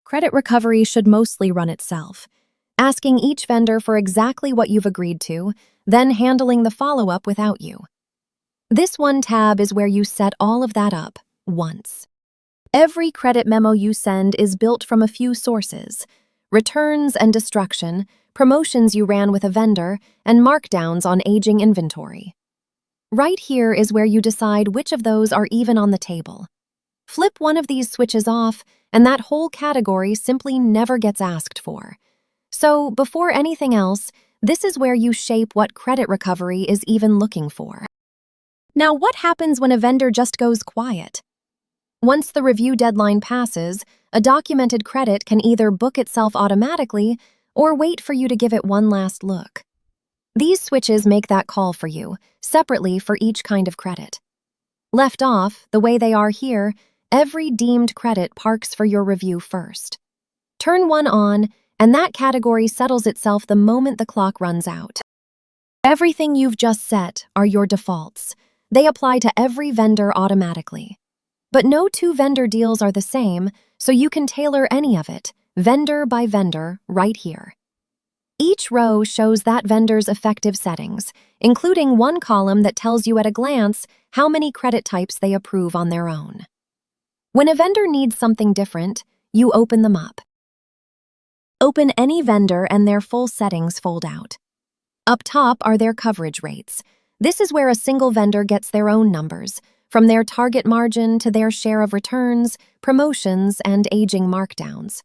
credit recovery should mostly run itself, asking each vendor for exactly what you've agreed to, then handling the follow-up without you. This one tab is where you set all of that up once. Every credit memo you send is built from a few sources: returns and destruction, promotions you ran with a vendor, and markdowns on aging inventory. Right here is where you decide which of those are even on the table. Flip one of these switches off, and that whole category simply never gets asked for. So, before anything else, this is where you shape what credit recovery is even looking for. Now, what happens when a vendor just goes quiet? Once the review deadline passes, a documented credit can either book itself automatically or wait for you to give it one last look. These switches make that call for you, separately for each kind of credit. Left off, the way they are here, every deemed credit parks for your review first. Turn one on, and that category settles itself the moment the clock runs out. Everything you've just set are your defaults. They apply to every vendor automatically. But no two vendor deals are the same, so you can tailor any of it, vendor by vendor, right here. Each row shows that vendor's effective settings, including one column that tells you at a glance how many credit types they approve on their own. When a vendor needs something different, you open them up. Open any vendor and their full settings fold out. Up top are their coverage rates. This is where a single vendor gets their own numbers, from their target margin to their share of returns, promotions, and aging markdowns.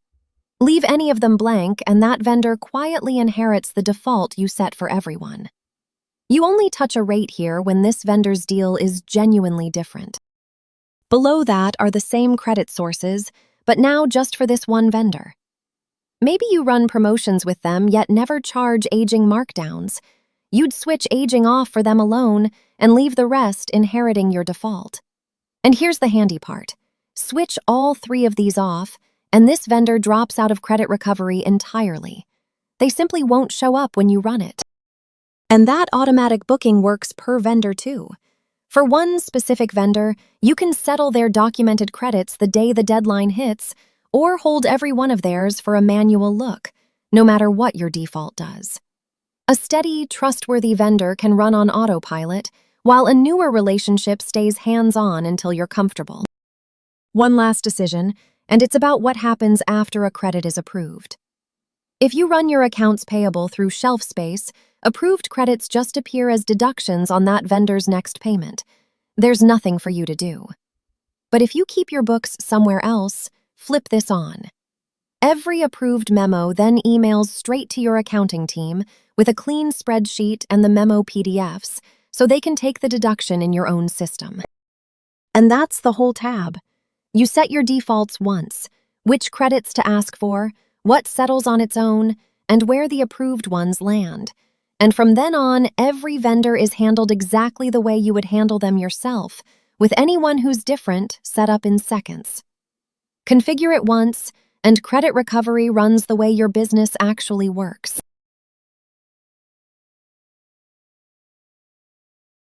Leave any of them blank, and that vendor quietly inherits the default you set for everyone. You only touch a rate here when this vendor's deal is genuinely different. Below that are the same credit sources, but now just for this one vendor. Maybe you run promotions with them yet never charge aging markdowns. You'd switch aging off for them alone and leave the rest inheriting your default. And here's the handy part. Switch all three of these off, and this vendor drops out of credit recovery entirely. They simply won't show up when you run it. And that automatic booking works per vendor too. For one specific vendor, you can settle their documented credits the day the deadline hits, or hold every one of theirs for a manual look, no matter what your default does. A steady, trustworthy vendor can run on autopilot, while a newer relationship stays hands-on until you're comfortable. One last decision, and it's about what happens after a credit is approved. If you run your accounts payable through ShelfSpace, approved credits just appear as deductions on that vendor's next payment. There's nothing for you to do. But if you keep your books somewhere else, flip this on. Every approved memo then emails straight to your accounting team with a clean spreadsheet and the memo PDFs, so they can take the deduction in your own system. And that's the whole tab. You set your defaults once, which credits to ask for, what settles on its own, and where the approved ones land. And from then on, every vendor is handled exactly the way you would handle them yourself, with anyone who's different set up in seconds. Configure it once, and credit recovery runs the way your business actually works.